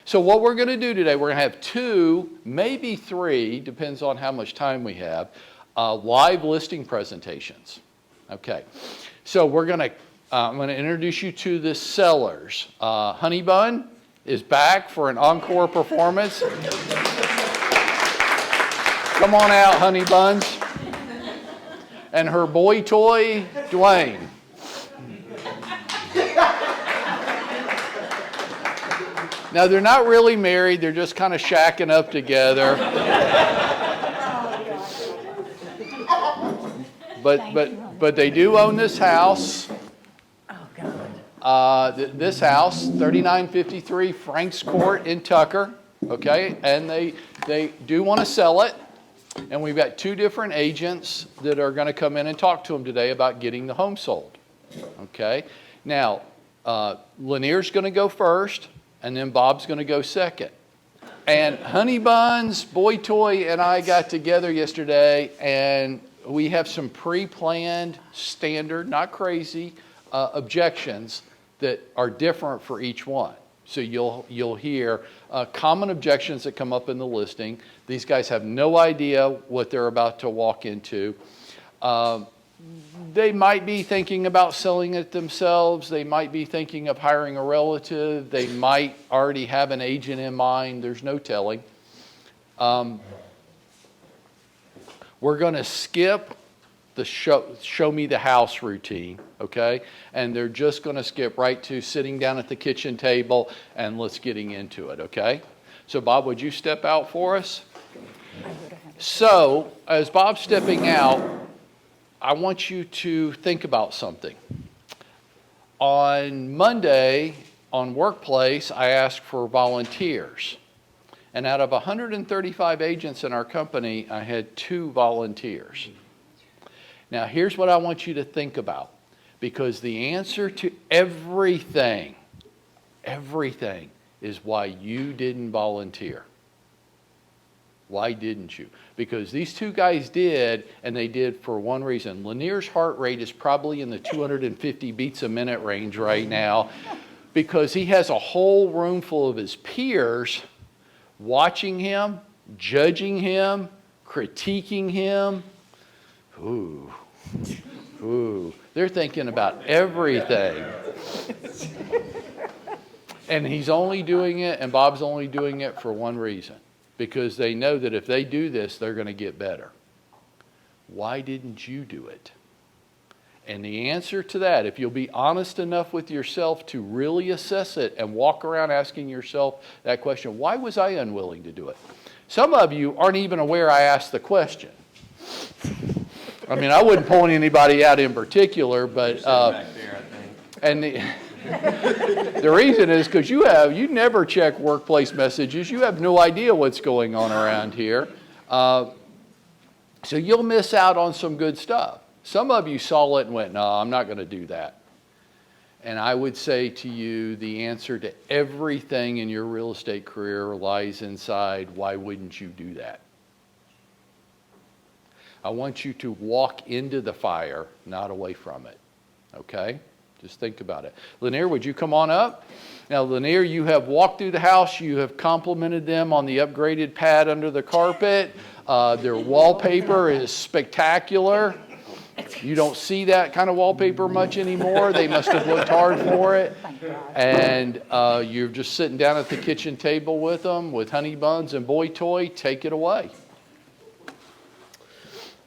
So what we're going to do today, we're going to have 2, maybe 3, depends on how much time we have, live listing presentations. Okay, so I'm going to introduce you to the sellers. Honey Bun is back for an encore performance. Come on out, Honey Buns. And her boy toy, Dwayne. Now, they're not really married. They're just kind of shacking up together. But they do own this house. Oh, God. This house, 3953 Franks Court in Tucker. Okay, and they do want to sell it. And we've got 2 different agents that are going to come in and talk to them today about getting the home sold. Okay, now Lanier's going to go first. And then Bob's going to go second. And Honey Buns, Boy Toy, and I got together yesterday, and we have some pre-planned, standard, not crazy, objections that are different for each one. So you'll hear common objections that come up in the listing. These guys have no idea what they're about to walk into. They might be thinking about selling it themselves. They might be thinking of hiring a relative. They might already have an agent in mind. There's no telling. We're going to skip the show me the house routine, okay? And they're just going to skip right to sitting down at the kitchen table and let's getting into it, okay? So Bob, would you step out for us? So as Bob's stepping out, I want you to think about something. On Monday, on Workplace, I asked for volunteers. And out of 135 agents in our company, I had 2 volunteers. Now, here's what I want you to think about. Because the answer to everything is why you didn't volunteer. Why didn't you? Because these 2 guys did, and they did for one reason. Lanier's heart rate is probably in the 250 beats a minute range right now because he has a whole room full of his peers watching him, judging him, critiquing him. Ooh. They're thinking about everything. And he's only doing it, and Bob's only doing it for one reason. Because they know that if they do this, they're going to get better. Why didn't you do it? And the answer to that, if you'll be honest enough with yourself to really assess it and walk around asking yourself that question, why was I unwilling to do it? Some of you aren't even aware I asked the question. I mean, I wouldn't point anybody out in particular, but back there, I think. The reason is because you never check workplace messages. You have no idea what's going on around here. So you'll miss out on some good stuff. Some of you saw it and went, no, I'm not going to do that. And I would say to you, the answer to everything in your real estate career lies inside, why wouldn't you do that? I want you to walk into the fire, not away from it. Okay? Just think about it. Lanier, would you come on up? Now, Lanier, you have walked through the house. You have complimented them on the upgraded pad under the carpet. Their wallpaper is spectacular. You don't see that kind of wallpaper much anymore. They must have looked hard for it. And you're just sitting down at the kitchen table with them, with Honey Buns and Boy Toy. Take it away.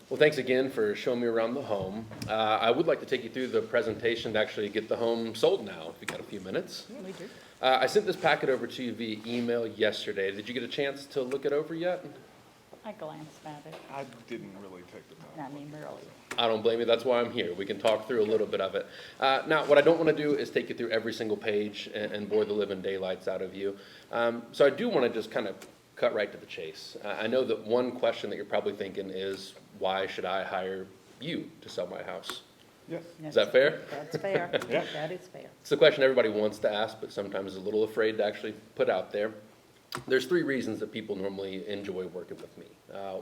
Well, thanks again for showing me around the home. I would like to take you through the presentation to actually get the home sold now, if you've got a few minutes. Yeah, we do. I sent this packet over to you via email yesterday. Did you get a chance to look it over yet? I glanced at it. I didn't really take the time. I mean, really. I don't blame you. That's why I'm here. We can talk through a little bit of it. Now, what I don't want to do is take you through every single page and bore the living daylights out of you. So I do want to just kind of cut right to the chase. I know that one question that you're probably thinking is, why should I hire you to sell my house? Yes. Is that fair? That's fair. Yeah. That is fair. It's a question everybody wants to ask, but sometimes is a little afraid to actually put out there. There's 3 reasons that people normally enjoy working with me.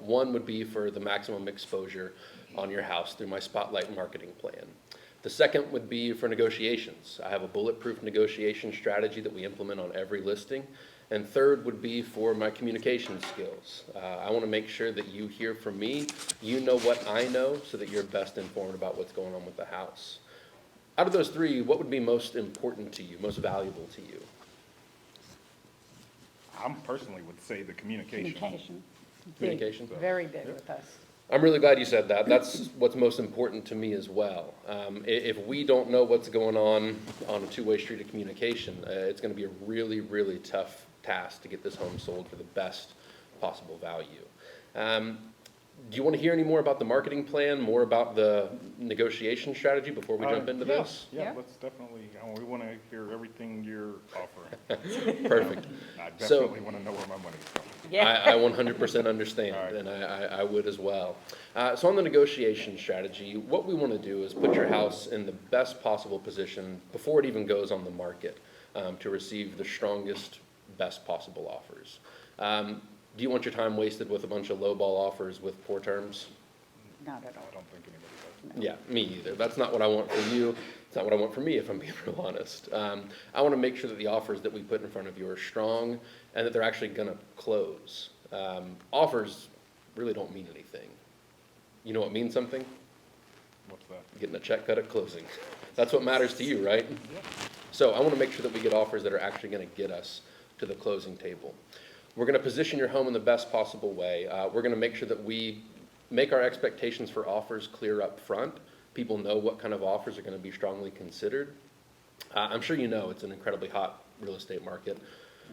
One would be for the maximum exposure on your house through my Spotlight marketing plan. The second would be for negotiations. I have a bulletproof negotiation strategy that we implement on every listing. And third would be for my communication skills. I want to make sure that you hear from me, you know what I know, so that you're best informed about what's going on with the house. Out of those three, what would be most important to you, most valuable to you? I personally would say the communication. Communication. Communication? Big, very big with us. I'm really glad you said that. That's what's most important to me as well. If we don't know what's going on a two-way street of communication, it's going to be a really, really tough task to get this home sold for the best possible value. Do you want to hear any more about the marketing plan, more about the negotiation strategy before we jump into this? Yeah, Yeah. let's definitely, we want to hear everything you're offering. Perfect. I So- definitely want to know where my money's going. Yeah. I 100% understand, All right. and I would as well. So on the negotiation strategy, what we want to do is put your house in the best possible position before it even goes on the market to receive the strongest, best possible offers. Do you want your time wasted with a bunch of lowball offers with poor terms? Not at all. I don't think anybody does. Yeah, me either. That's not what I want for you. It's not what I want for me, if I'm being real honest. I want to make sure that the offers that we put in front of you are strong and that they're actually going to close. Offers really don't mean anything. You know what means something? What's that? Getting a check cut at closing. That's what matters to you, right? Yeah. So I want to make sure that we get offers that are actually going to get us to the closing table. We're going to position your home in the best possible way. We're going to make sure that we make our expectations for offers clear up front. People know what kind of offers are going to be strongly considered. I'm sure you know it's an incredibly hot real estate market.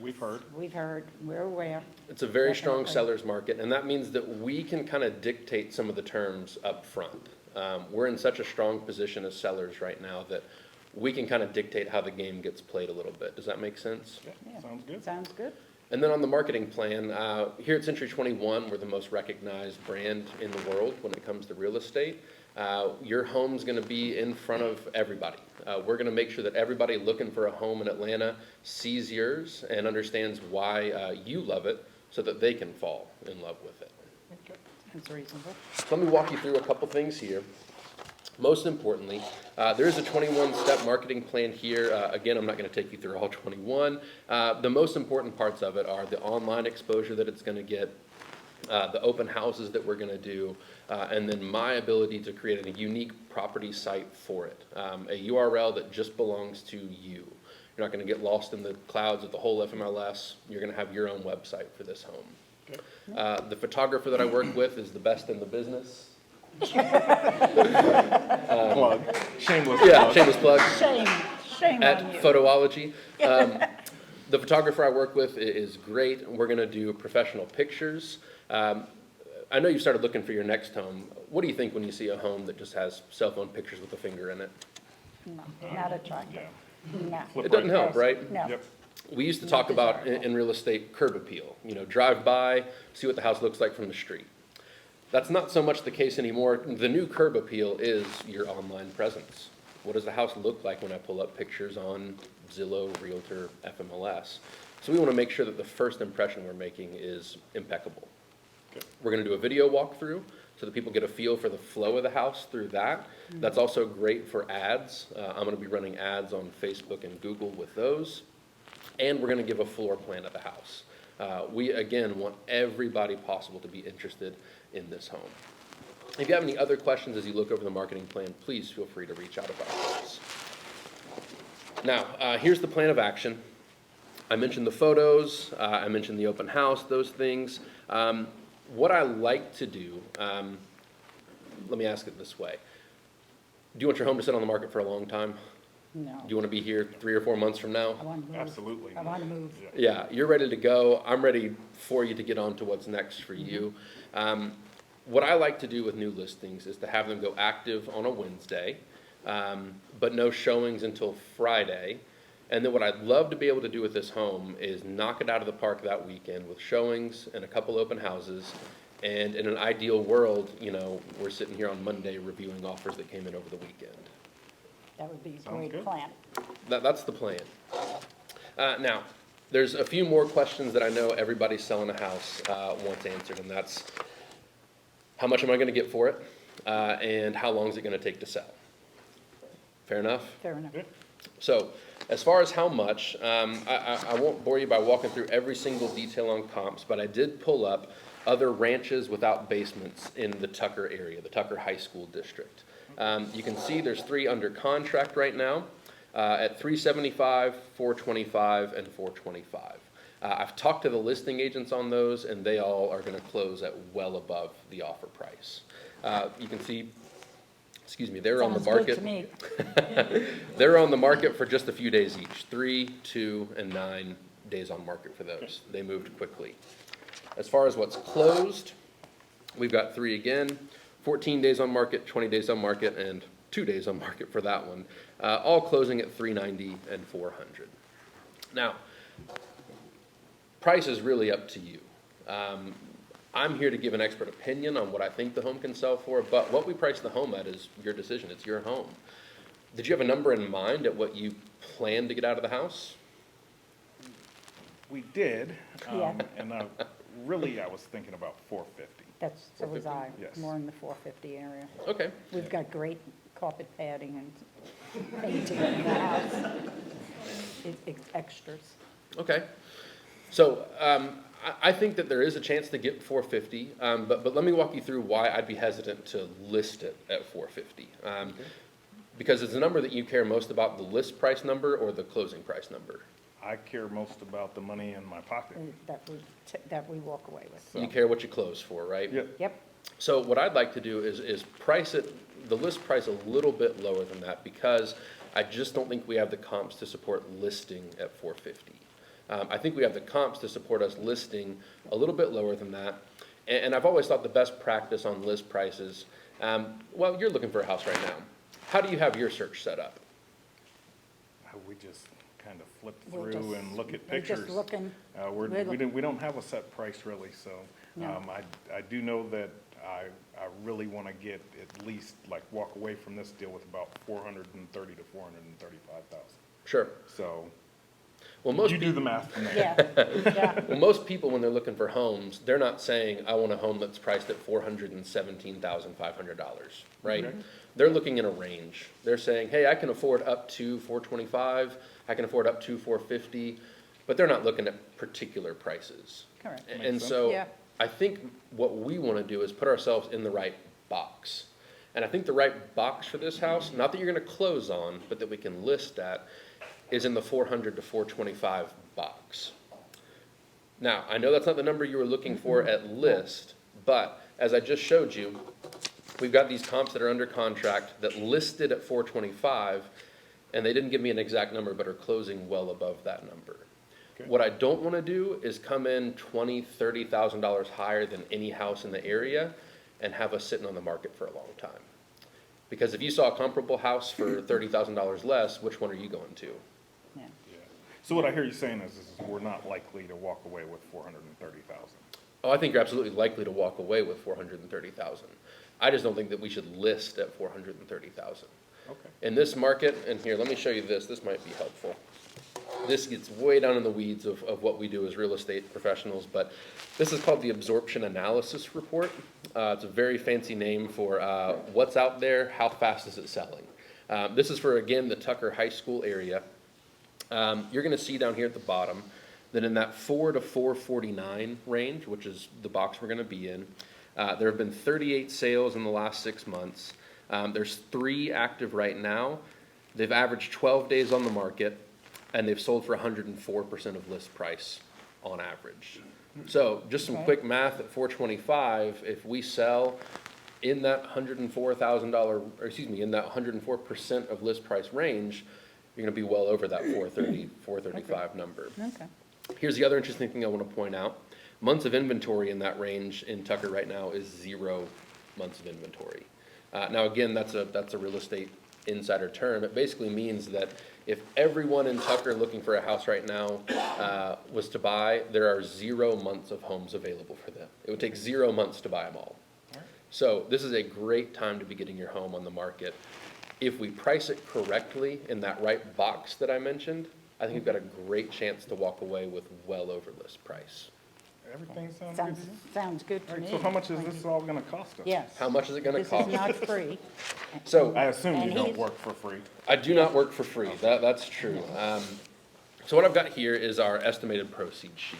We've heard. We've heard, we're aware. It's a very strong Definitely. seller's market, and that means that we can kind of dictate some of the terms up front. We're in such a strong position as sellers right now that we can kind of dictate how the game gets played a little bit. Does that make sense? Yeah, Yeah. sounds good. Sounds good. And then on the marketing plan, here at Century 21, we're the most recognized brand in the world when it comes to real estate. Your home's going to be in front of everybody. We're going to make sure that everybody looking for a home in Atlanta sees yours and understands why you love it so that they can fall in love with it. Sounds reasonable. Let me walk you through a couple things here. Most importantly, there is a 21-step marketing plan here. Again, I'm not going to take you through all 21. The most important parts of it are the online exposure that it's going to get, the open houses that we're going to do, and then my ability to create a unique property site for it, a URL that just belongs to you. You're not going to get lost in the clouds of the whole FMLS. You're going to have your own website for this home. The photographer that I work with is the best in the business. Plug. Shameless Yeah, plug. shameless plug. Shame At on you. Photoology. The photographer I work with is great. We're going to do professional pictures. I know you started looking for your next home. What do you think when you see a home that just has cell phone pictures with a finger in it? No, not attractive. Yeah. No. It doesn't help, right? No. Yep. We used to talk about in real estate curb appeal. You know, drive by, see what the house looks like from the street. That's not so much the case anymore. The new curb appeal is your online presence. What does the house look like when I pull up pictures on Zillow, Realtor, FMLS? So we want to make sure that the first impression we're making is impeccable. Good. We're going to do a video walkthrough so that people get a feel for the flow of the house through that. That's also great for ads. I'm going to be running ads on Facebook and Google with those. And we're going to give a floor plan of the house. We, again, want everybody possible to be interested in this home. If you have any other questions as you look over the marketing plan, please feel free to reach out about those. Now, here's the plan of action. I mentioned the photos, I mentioned the open house, those things. What I like to do, let me ask it this way. Do you want your home to sit on the market for a long time? No. Do you want to be here 3 or 4 months from now? I want to move. Absolutely. I want to move. Yeah, you're ready to go. I'm ready for you to get on to what's next for you. What I like to do with new listings is to have them go active on a Wednesday, but no showings until Friday. And then what I'd love to be able to do with this home is knock it out of the park that weekend with showings and a couple open houses. And in an ideal world, you know, we're sitting here on Monday reviewing offers that came in over the weekend. That would be a Sounds great good. plan. That's the plan. Now, there's a few more questions that I know everybody selling a house wants answered, and that's how much am I going to get for it, and how long is it going to take to sell? Fair enough? Fair enough. Yeah. So as far as how much, I won't bore you by walking through every single detail on comps, but I did pull up other ranches without basements in the Tucker area, the Tucker High School District. You can see there's 3 under contract right now at $375, $425, and $425. I've talked to the listing agents on those, and they all are going to close at well above the offer price. You can see, excuse me, they're on the Sounds good market. to me. They're on the market for just a few days each, 3, 2, and 9 days on market for those. They moved quickly. As far as what's closed, we've got 3 again, 14 days on market, 20 days on market, and 2 days on market for that one, all closing at $390 and $400. Now, price is really up to you. I'm here to give an expert opinion on what I think the home can sell for, but what we price the home at is your decision. It's your home. Did you have a number in mind at what you plan to get out of the house? We did, Yeah. and I was thinking about 450. So was I, Yes. more in the 450 area. Okay. We've got great carpet padding and painting in the house. It's extras. Okay. So I think that there is a chance to get 450, but let me walk you through why I'd be hesitant to list it at 450. Because it's a number that you care most about, the list price number or the closing price number. I care most about the money in my pocket. That we walk away with. So- You care what you close for, right? Yep. Yep, So what I'd like to do is price it, the list price a little bit lower than that, because I just don't think we have the comps to support listing at 450. I think we have the comps to support us listing a little bit lower than that. And I've always thought the best practice on list prices, well, you're looking for a house right now. How do you have your search set up? We just kind of flip We're through just- and look at we're just pictures. looking- We don't have a set price really, so No. I do know that I really want to get at least, like, walk away from this deal with about 430 to 435,000. Sure. So Well, most you do the math from there. yeah. Well, most people, when they're looking for homes, they're not saying, I want a home that's priced at $417,500, right? Okay. They're looking in a range. They're saying, hey, I can afford up to 425, I can afford up to 450, but they're not looking at particular prices. Correct. And Makes so, Yeah. I think what we want to do is put ourselves in the right box. And I think the right box for this house, not that you're going to close on, but that we can list at, is in the 400 to 425 box. Now, I know that's not the number you were looking for at list, but as I just showed you, we've got these comps that are under contract that listed at 425, and they didn't give me an exact number, but are closing well above that number. Okay. What I don't want to do is come in $20,000, $30,000 higher than any house in the area and have us sitting on the market for a long time. Because if you saw a comparable house for $30,000 less, which one are you going to? Yeah. Yeah. So what I hear you saying is we're not likely to walk away with 430,000. Oh, I think you're absolutely likely to walk away with 430,000. I just don't think that we should list at 430,000. Okay. In this market, and here, let me show you this. This might be helpful. This gets way down in the weeds of what we do as real estate professionals, but this is called the Absorption Analysis Report. It's a very fancy name for what's out there, how fast is it selling. This is for, again, the Tucker High School area. You're going to see down here at the bottom that in that 4 to 449 range, which is the box we're going to be in, there have been 38 sales in the last 6 months. There's 3 active right now. They've averaged 12 days on the market, and they've sold for 104% of list price on average. So just some Okay. quick math at 425, if we sell in that $104,000, or excuse me, in that 104% of list price range, you're gonna be well over that 430, 435 number. Okay. Here's the other interesting thing I want to point out. Months of inventory in that range in Tucker right now is 0 months of inventory. Now again, that's a real estate insider term. It basically means that if everyone in Tucker looking for a house right now was to buy, there are 0 months of homes available for them. It would take 0 months to buy them all. So this is a great time to be getting your home on the market. If we price it correctly in that right box that I mentioned, I think we've got a great chance to walk away with well over list price. Everything sounds Sounds, good? sounds good to All me. right, so how much is this all gonna cost us? Yes. How much is it gonna cost? This is not free. So I assume you And don't he's- work for free. I do not work for free. That's true. So what I've got here is our estimated proceeds sheet.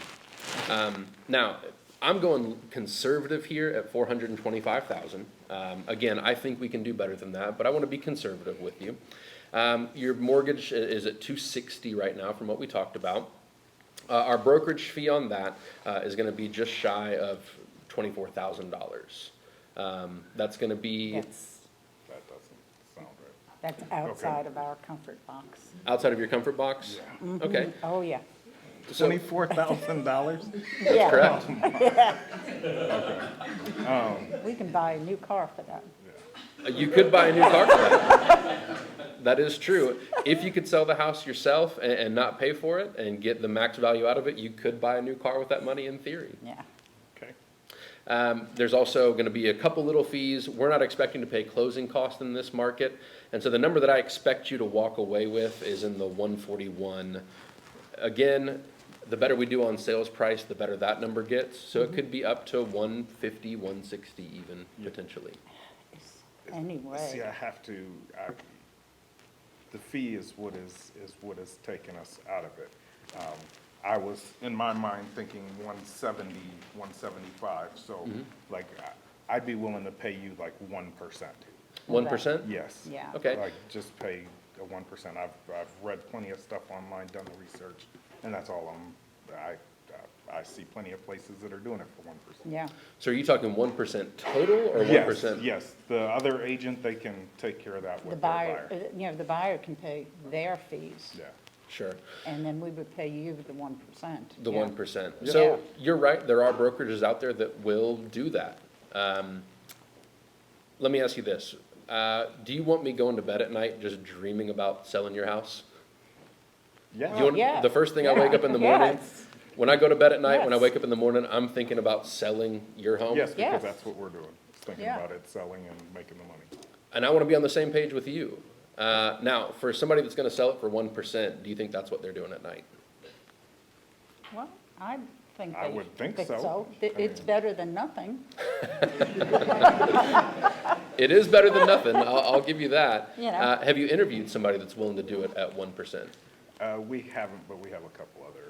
Now, I'm going conservative here at 425,000. Again, I think we can do better than that, but I want to be conservative with you. Your mortgage is at 260 right now from what we talked about. Our brokerage fee on that is going to be just shy of $24,000. That's going to be That's, That doesn't sound right. that's outside of our comfort box. outside of your comfort box? Okay, Oh, yeah. so $24,000? Yeah. correct. We can buy a new car for that. You could buy a new car for that. That is true. If you could sell the house yourself and not pay for it and get the max value out of it, you could buy a new car with that money in theory. Yeah. Okay. There's also going to be a couple little fees. We're not expecting to pay closing costs in this market. And so the number that I expect you to walk away with is in the 141. Again, the better we do on sales price, the better that number gets. So it could be up to 150, 160 even, potentially. See, Anyway, I have to, the fee is what is taking us out of it. I was, in my mind, thinking 170, 175, so like, I'd be willing to pay you like 1%. 1%? Yes. Yeah. Okay. Like, just pay a 1%. I've read plenty of stuff online, done the research, and that's all I see plenty of places that are doing it for 1%. yeah. So are you talking 1% total or 1%? Yes, yes. The other agent, they can take care of that The with their buyer, buyer. the buyer can pay their fees, Yeah. Sure, and then we would pay you the 1%. the Yeah. 1%. Yeah. So you're right, there are brokerages out there that will do that. Let me ask you this. Do you want me going to bed at night just dreaming about selling your house? Yeah. You want- Yeah. The first thing I wake up in the morning, Yes. when I go to bed at night, when I Yes. wake up in the morning, I'm thinking about selling your home? Yes, Yes. because that's what we're doing, thinking Yeah. about it, selling and making the money. And I want to be on the same page with you. Now, for somebody that's going to sell it for 1%, do you think that's what they're doing at night? Well, I think I they would think think so. so. I It's mean- better than nothing. It is better than nothing, I'll give you that. You know. Have you interviewed somebody that's willing to do it at 1%? We haven't, but we have a couple other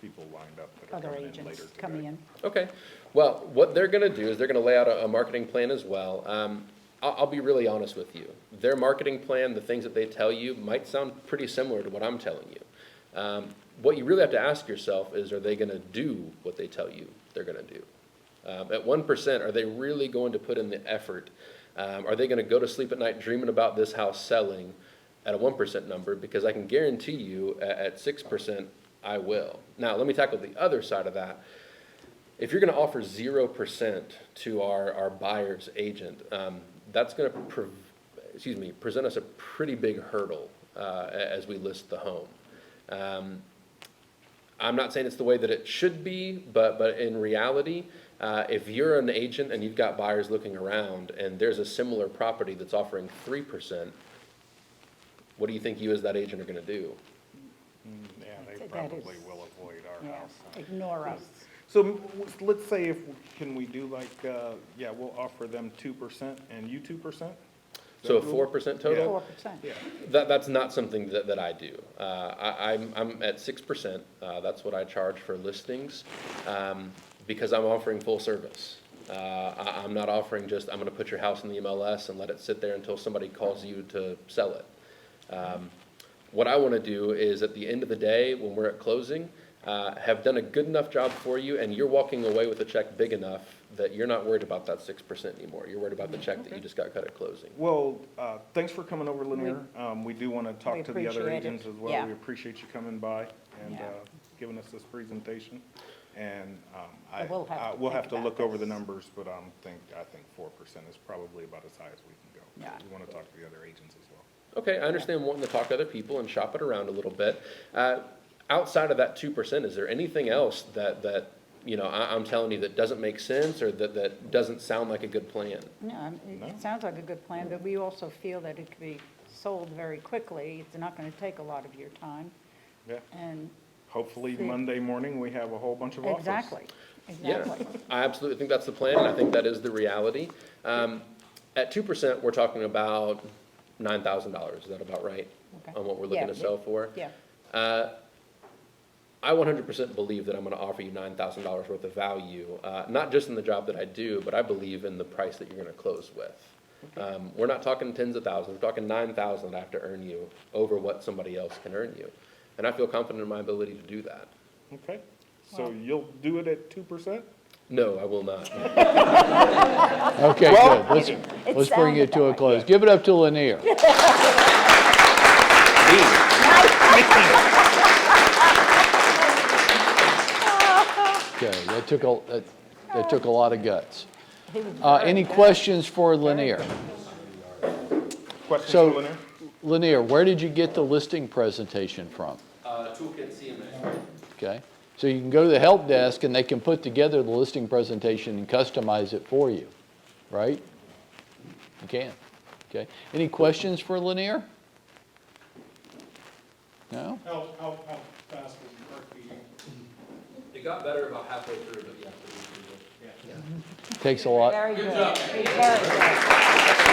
people lined up that are Other coming in later agents today. coming in. Okay, well, what they're gonna do is they're gonna lay out a marketing plan as well. I'll be really honest with you. Their marketing plan, the things that they tell you, might sound pretty similar to what I'm telling you. What you really have to ask yourself is, are they gonna do what they tell you they're gonna do? At 1%, are they really going to put in the effort? Are they gonna go to sleep at night dreaming about this house selling at a 1% number? Because I can guarantee you, at 6%, I will. Now, let me tackle the other side of that. If you're gonna offer 0% to our buyer's agent, that's gonna present us a pretty big hurdle as we list the home. I'm not saying it's the way that it should be, but in reality, if you're an agent and you've got buyers looking around and there's a similar property that's offering 3%, what do you think you as that agent are gonna do? Yeah, they That probably is- will avoid our Yeah, house. ignore us. So let's say can we do like, we'll offer them 2% and you 2%? So a 4% total? 4%. Yeah. That's not something that I do. I'm at 6%. That's what I charge for listings, because I'm offering full service. I'm not offering just, I'm gonna put your house in the MLS and let it sit there until somebody calls you to sell it. What I wanna do is, at the end of the day, when we're at closing, have done a good enough job for you, and you're walking away with a check big enough that you're not worried about that 6% anymore. You're worried about the check that you just got cut at closing. Well, thanks for coming over, Lanier. We do want to We talk to the other appreciate it. agents as well. Yeah. We appreciate you coming by and Yeah. giving us this presentation. And But we'll have to we'll think have to about look over the this. numbers, but I think 4% is probably about as high as we can go. Yeah. We want to talk to the other agents as well. Okay, I understand wanting to talk to other people and shop it around a little bit. Outside of that 2%, is there anything else that I'm telling you that doesn't make sense, or that doesn't sound like a good plan? No, it sounds like a good plan, but we also feel that it could be sold very quickly. It's not gonna take a lot of your time. Yeah. And hopefully See. Monday morning, we have a whole bunch of offers. Exactly, Yeah, exactly. I absolutely think that's the plan, and I think that is the reality. At 2%, we're talking about $9,000, is that about right? Okay. On what we're looking Yeah, to sell for? Yeah, I 100% believe that I'm gonna offer you $9,000 worth of value, not just in the job that I do, but I believe in the price that you're gonna close with. We're not talking tens of thousands, we're talking 9,000 I have to earn you over what somebody else can earn you. And I feel confident in my ability to do that. Okay, so you'll do it at 2%? No, I will not. Okay, Well, good. Let's bring sounded it to a that way. close. Give it up to Lanier. Okay, that took a lot of guts. he was very Any good. questions for Lanier? Questions So- for Lanier? Lanier, where did you get the listing presentation from? Toolkit CMA. Okay, so you can go to the help desk and they can put together the listing presentation and customize it for you, right? You can, okay. Any questions for Lanier? No? How fast was your heart beating? It got better about halfway through, but yeah. Takes a lot. Very good. Very good.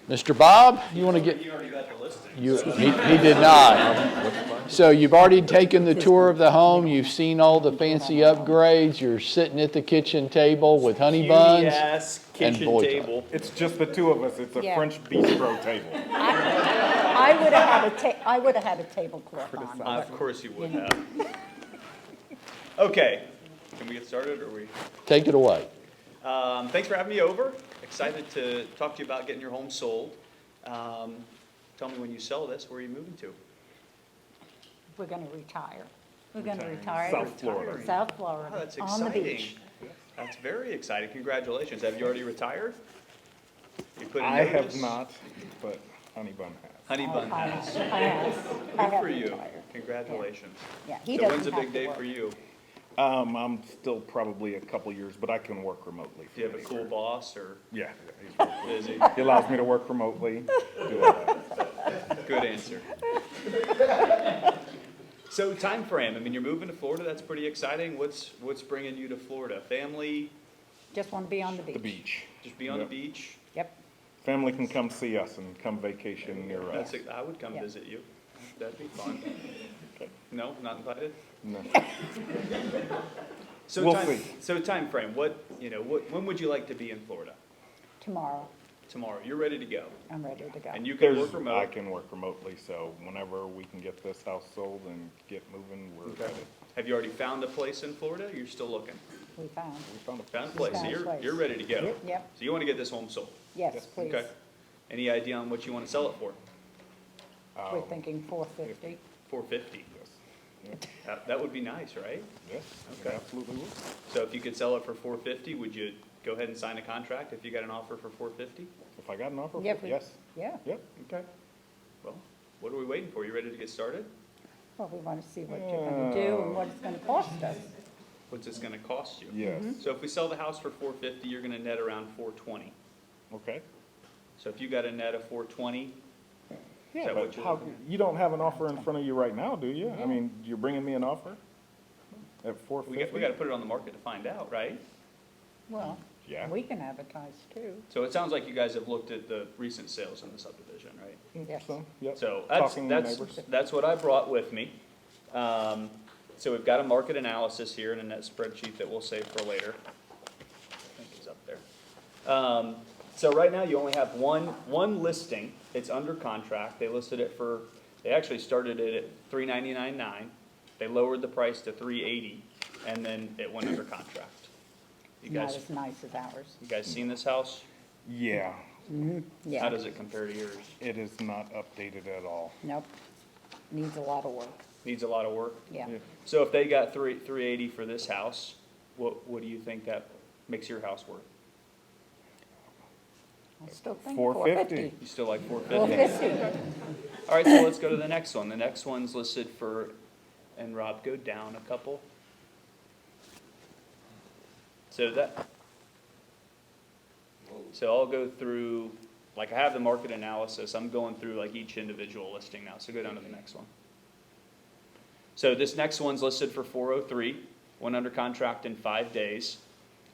Mr. Bob, you want to get? You already got the listing. He did not. So you've already taken the tour of the home, you've seen all the fancy upgrades, you're sitting at the kitchen table with honey buns. Yes, and kitchen boy table. It's just the two of us, it's a Yeah. French bistro table. I would have had a tablecloth on. Of course you would have. Okay, can we get started, or we? Take it away. Thanks for having me over. Excited to talk to you about getting your home sold. Tell me when you sell this, where are you moving to? We're gonna retire. We're gonna retire. South Florida. South Florida, Oh, that's on the exciting. beach. That's very exciting. Congratulations. Have you already retired? You put in I have notice? not, but Honey Bun has. Honey Bun I has. have Good for you. retired. Congratulations. Yeah, he So doesn't when's a have big to day work. for you? I'm still probably a couple years, but I can work remotely. Do you have a cool boss, or Yeah, he's really is he? cool. He allows me to work remotely, do all that. Good answer. So time frame. I mean, you're moving to Florida. That's pretty exciting. What's bringing you to Florida? Family? Just wanna be on the beach. The beach. Just be on Yep. the beach? Yep, Family can come see us and come vacation near us. I would come Yeah. visit you. That'd be fun. No, not invited? No. So We'll time, see. So time frame. When would you like to be in Florida? tomorrow, Tomorrow. You're ready to go. I'm ready to go. And you can There's, work I remote. can work remotely, so whenever we can get this house sold and get moving, we're Okay. ready. Have you already found a place in Florida? You're still looking? We found, We found a Found a place. So found a place. you're ready to go. yep, So you want to get this home sold? yes, please. Okay. Any idea on what you want to sell it for? We're thinking 450. 450. Yes. That would be nice, right? Yes, Okay. absolutely would. So if you could sell it for 450, would you go ahead and sign a contract if you got an offer for 450? If I got an offer, Yeah, if we- yes, Yeah, yep. Okay. Well, what are we waiting for? You ready to get started? well, we want to see what you're gonna do and what it's gonna cost us. What's this gonna cost you? Yes, So if we sell the house for 450, you're gonna net around 420. okay. So if you got a net of 420, Yeah, that but what you're how, looking you don't have an offer in front of you right now, do you? I mean, you're bringing me an offer at four we fifty? got to put it on the market to find out, right? Well, Yeah. we can advertise too. So it sounds like you guys have looked at the recent sales in the subdivision, right? Yes. So, yep, So talking to neighbors. that's what I brought with me. So we've got a market analysis here in a net spreadsheet that we'll save for later. I think it's up there. So right now you only have one listing. It's under contract. They listed it they actually started it at $399.9. They lowered the price to $380, and then it went under contract. You Not guys, as nice as ours. you guys seen this house? Yeah, How Yeah, does it compare to yours? it is not updated at all. nope, needs a lot of work, Needs a lot of work? yeah. Yeah. So if they got 380 for this house, what do you think that makes your house worth? I still think 450. You still like 450? 450. All right, so let's go to the next one. The next one's listed for, and Rob, go down a couple. So I'll go through like I have the market analysis, I'm going through like each individual listing now, so go down to the next one. So this next one's listed for 403, went under contract in 5 days.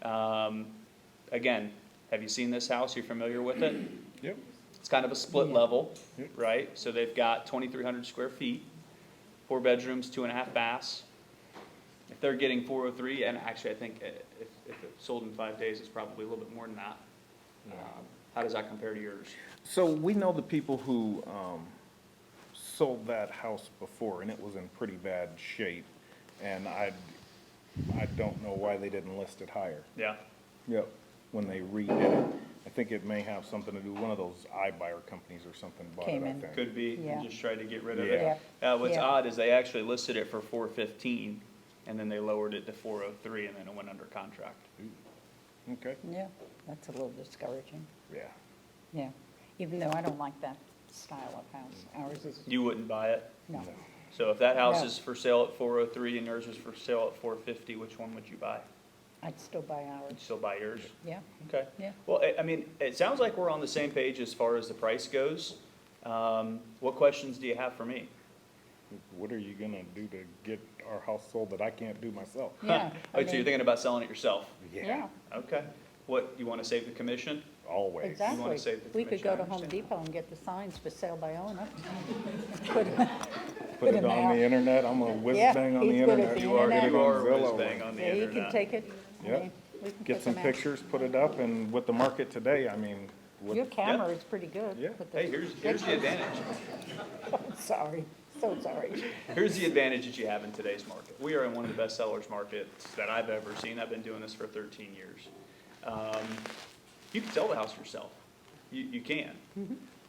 Again, have you seen this house? You familiar with it? Yep. It's kind of a split level, Yep. right? So they've got 2,300 square feet, 4 bedrooms, 2.5 baths. If they're getting 403, and actually I think if it sold in 5 days, it's probably a little bit more than that. How does that compare to yours? So we know the people who sold that house before, and it was in pretty bad shape, and I don't know why they didn't list it higher. Yeah, Yep. When they redid it. I think it may have something to do, one of those iBuyer companies or something bought it, Came I in. think. could be, Yeah. just tried to get rid of Yeah. it. Yeah. What's Yeah. odd is they actually listed it for 415, and then they lowered it to 403, and then it went under contract. Okay, Yeah, that's a little discouraging, yeah. yeah. Even though I don't like that style of house. Ours is, You wouldn't buy it? no. So if that house No. is for sale at 403 and yours is for sale at 450, which one would you buy? I'd still buy You'd ours, still buy yours? yeah, Okay. yeah. Well, I mean, it sounds like we're on the same page as far as the price goes. What questions do you have for me? What are you gonna do to get our house sold that I can't do myself? Yeah. Oh, so you're thinking about selling it yourself? Yeah, Okay. What, you want to save the commission? Always. exactly. save the We could commission, go I to Home understand. Depot and get the signs for sale by owner. Put Put it them on out. the internet, I'm a whiz Yeah, bang on the he's good at internet. the You are, internet. Get it you on are whiz Zillow. bang on the Yeah, you internet. can take it. I Yep. mean, we can Get put some them out. pictures, put it up, and with the market today, I mean, with- Your camera is pretty good. Yeah. with the Hey, here's the advantage. Sorry, so sorry. Here's the advantage that you have in today's market. We are in one of the best sellers markets that I've ever seen. I've been doing this for 13 years. You can sell the house yourself. You can.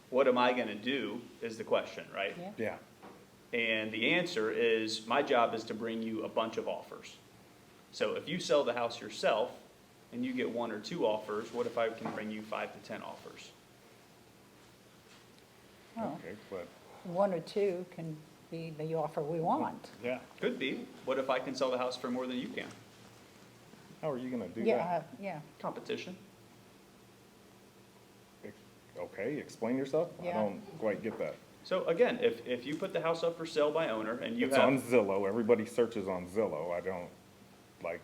What am I gonna do is the question, right? Yeah. yeah, And the answer is, my job is to bring you a bunch of offers. So if you sell the house yourself and you get 1 or 2 offers, what if I can bring you 5 to 10 offers? Oh, okay, but, 1 or 2 can be the offer we want. yeah, Could be. What if I can sell the house for more than you can? how are you gonna do Yeah, that? yeah, Competition. Okay, explain yourself? I Yeah. don't quite get that. So again, if you put the house up for sale by owner and you It's on have, Zillow, everybody searches on Zillow, I don't, like,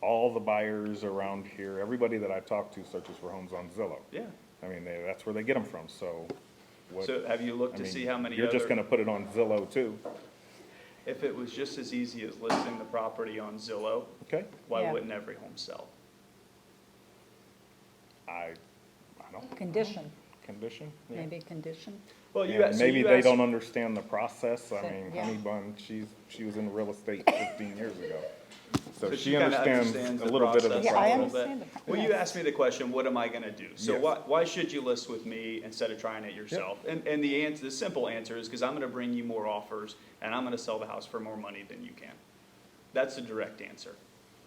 all the buyers around here, everybody that I talk to searches for homes on Zillow. yeah. I mean, that's where they get them from, so what? So have you looked I to mean, see how many You're just other, gonna put it on Zillow too, if it was just as easy as listing the property on Zillow, okay? why Yeah. wouldn't every home sell? I don't, condition, condition? Yeah. maybe condition. Well, you Yeah, asked, maybe you they asked- don't understand the process, I So, mean, yeah. Honey Bun, she was in real estate 15 years ago. So So she kinda understands a the little bit of the process Yeah, a I little process. bit. understand the- Well, you yes. asked me the question, what am I gonna do? So Yes. why should you list with me instead of trying it yourself? And the answer, the simple answer is because I'm gonna bring you more offers and I'm gonna sell the house for more money than you can. That's the direct answer.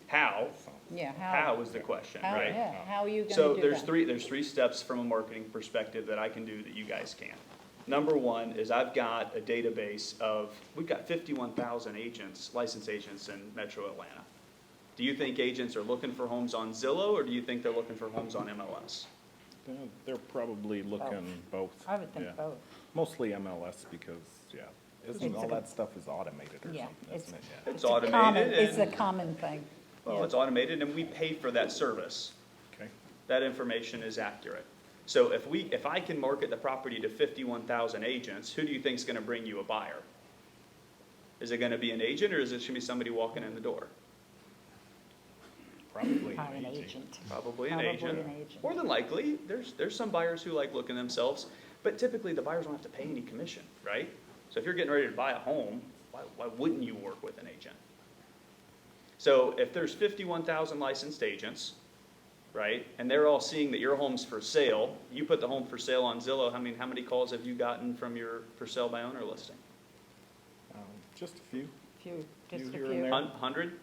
How? Yeah, How is the question, how, right? yeah, how are you So gonna do there's that? three steps from a marketing perspective that I can do that you guys can't. Number one is I've got a database of, we've got 51,000 agents, licensed agents in Metro Atlanta. Do you think agents are looking for homes on Zillow, or do you think they're looking for homes on MLS? They're probably looking both. I would think yeah. both. Mostly MLS because, yeah, isn't It's all a- that stuff is automated or Yeah, something, it's- isn't it? Yeah. It's a common- automated, It's a and, common thing. well, yeah. it's automated, and we pay for that service. Okay, That information is accurate. So if I can market the property to 51,000 agents, who do you think's gonna bring you a buyer? Is it gonna be an agent, or is it gonna be somebody walking in the door? probably Hire an an agent. agent. Probably an Probably agent. an agent. More than likely, there's some buyers who like looking themselves, but typically the buyers don't have to pay any commission, right? So if you're getting ready to buy a home, why wouldn't you work with an agent? So if there's 51,000 licensed agents, right, and they're all seeing that your home's for sale, you put the home for sale on Zillow, how many calls have you gotten from your for sale by owner listing? Just a few. Few, just a here and few. there. 100?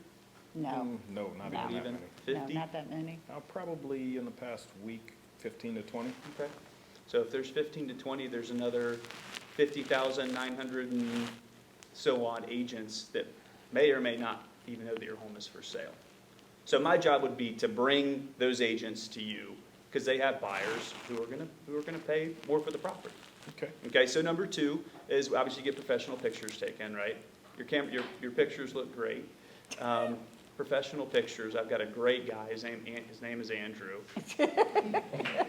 No, No, not Not even that even many. 50? no, not that many. Probably in the past week, 15 to 20. Okay. So if there's 15 to 20, there's another 50,900 and so on agents that may or may not even know that your home is for sale. So my job would be to bring those agents to you because they have buyers who are gonna pay more for the property. Okay. Okay, so number two is obviously get professional pictures taken, right? Your pictures look great. Professional pictures, I've got a great guy, his name is Andrew.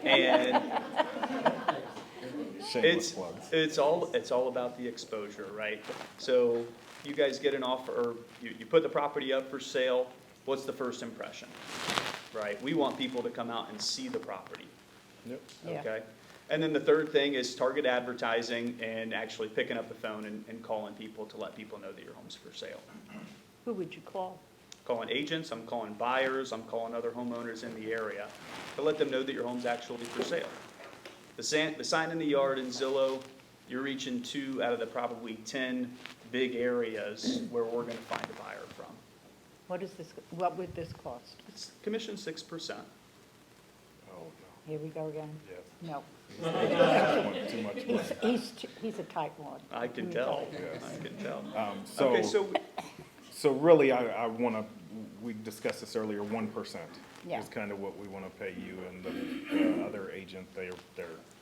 And Shameless plugs. it's all about the exposure, right? So you guys get an offer, or you put the property up for sale, what's the first impression? Right, we want people to come out and see the property, Yep. Yeah. okay? And then the third thing is target advertising and actually picking up the phone and calling people to let people know that your home's for sale. Who would you call? Calling agents, I'm calling buyers, I'm calling other homeowners in the area to let them know that your home's actually for sale. The sign in the yard in Zillow, you're reaching 2 out of the probably 10 big areas where we're gonna find a buyer from. What would this cost? It's commission 6%. Oh, Here we go again. no. No, Yes. Too much money. he's a tight one. I can Let me tell, you. Yes. I can tell. So, Okay, so really, I wanna, we discussed this earlier, 1% Yeah. is kind of what we wanna pay you, and the other agent, their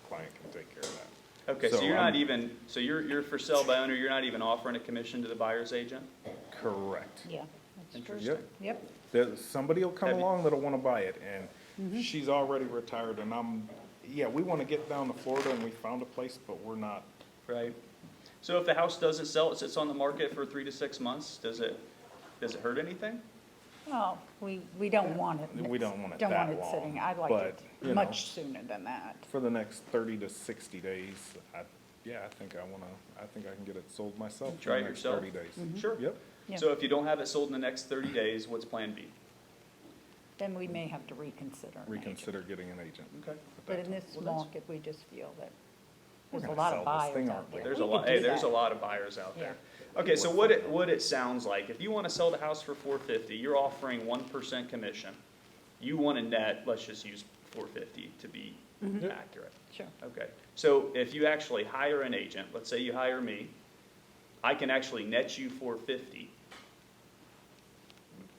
client can take care of that. okay, so So you're not I'm- even, so you're for sale by owner, you're not even offering a commission to the buyer's agent? Correct. Yeah, that's true. Interesting. Yep, Somebody will come Have you- along that'll wanna buy it, and she's already retired, and we wanna get down to Florida, and we found a place, but we're not. Right. So if the house doesn't sell, it sits on the market for 3 to 6 months, does it hurt anything? well, we don't want it. We don't want it Don't that want it long, sitting, I'd like but, it you know. much sooner than that. For the next 30 to 60 days, I think I can get it sold myself for Try the it next yourself? 30 days. Sure. Yep. Yeah. So if you don't have it sold in the next 30 days, what's plan B? Then we may have to reconsider. an agent. Reconsider getting an agent. Okay. at But that in time. this market, we just feel that We're there's a gonna lot sell of this buyers thing, out aren't we? there. There's We a lot, could hey, do there's a that. lot of buyers out there. Yeah. Okay, so what it sounds like, if you want to sell the house for $450, you're offering 1% commission. You want a net, let's just use $450 to be accurate. Sure. Okay, so if you actually hire an agent, let's say you hire me, I can actually net you $450.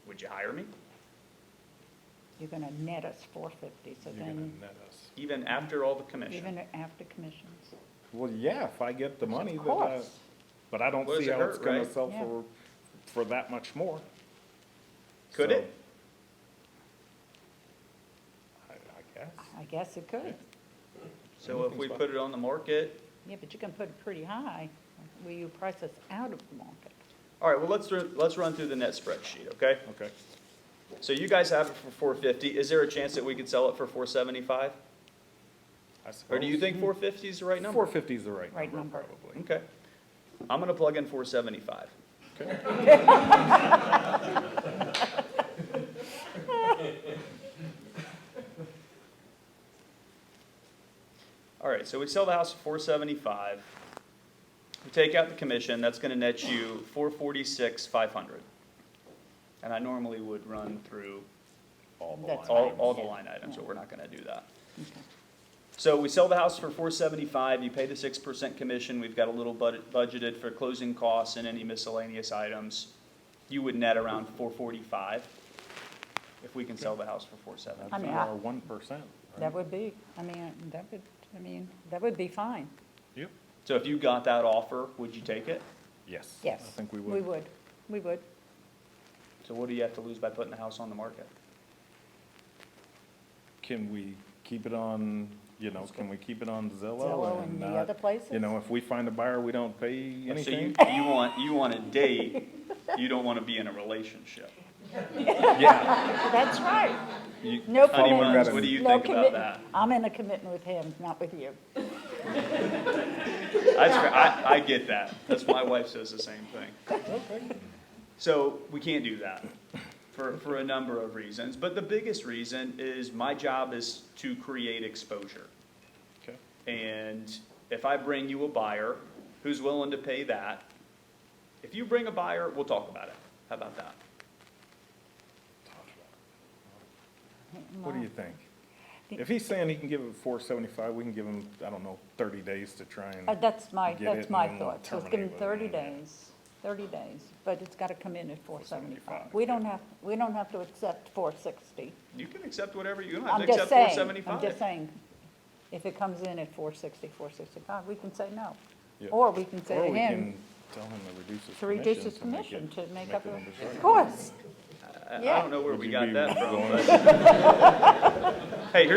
Would you hire me? You're gonna net us $450, so You're gonna then, net us. Even after all the commission? even after commissions. Well, yeah, if I get the money, Of then course. but I don't What does see it how it's hurt, gonna right? sell Yeah. for that much more. Could So, it? I guess. I guess it could. So if we put it on the market, Yeah, but you can put it pretty high. Will you price us out of the market? all right, well, let's run through the net spreadsheet, okay? Okay. So you guys have it for 450. Is there a chance that we could sell it for 475? I suppose. Or do you think 450 is the right number? 450 is the right Right number, number. probably. Okay. I'm gonna plug in 475. Okay. All right, so we sell the house for 475. We take out the commission, that's gonna net you 446,500. And I normally would run through All the That's line. fine. all the Yeah. line items, but we're not gonna do that. Okay. So we sell the house for 475, you pay the 6% commission, we've got a little budgeted for closing costs and any miscellaneous items. You would net around 445 if we can sell the house for 475. I mean, Our 1%. That would be, that would be fine. Yep. So if you got that offer, would you take it? Yes. Yes. I think we would. We would. So what do you have to lose by putting the house on the market? Can we keep it on, can we keep it on Zillow? Zillow and the not- other places? If we find a buyer, we don't pay So anything? you want a date, you don't want to be in a relationship. Yeah. That's right. You- No Honey commitment. buns, what do you No think about commitment. that? I'm in a commitment with him, not with you. I get that. That's my wife says the same thing. So we can't do that for a number of reasons. But the biggest reason is my job is to create exposure. Okay. And if I bring you a buyer who's willing to pay that, if you bring a buyer, we'll talk about it. How about that? What do you think? If he's saying he can give it 475, we can give him, 30 days to try and, That's my Get it, and then we'll thought. So let's give him terminate with 30 it. days. 30 days, but it's got to come in at 475. We don't have to accept 460. You can accept whatever, you don't have I'm to just accept saying, 475. I'm just saying, if it comes in at 460, 465, we can say no. Yeah. Or we can say Or to we him, can tell him to reduce his to commission. reduce his commission to make up, it a- in the of course. I Yeah. don't know where Would we you got be that from, going- but. Hey,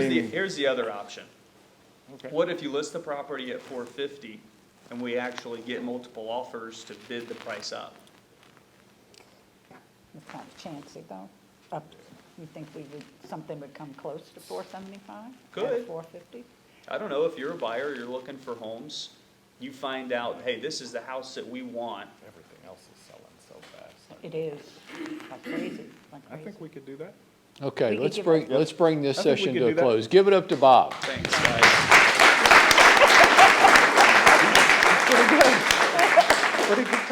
mean- here's the other option. Okay. What if you list the property at 450 and we actually get multiple offers to bid the price up? It's kind of chancy, though. You think something would come close to 475? Could. At 450? I don't know, if you're a buyer, you're looking for homes, you find out, hey, this is the house that we want. Everything else is selling so fast. It is, like crazy, like I crazy. think we could do that. Okay, We could let's give bring, up- let's bring this I think we session could to a do that. close. Give it up to Bob. Thanks, guys.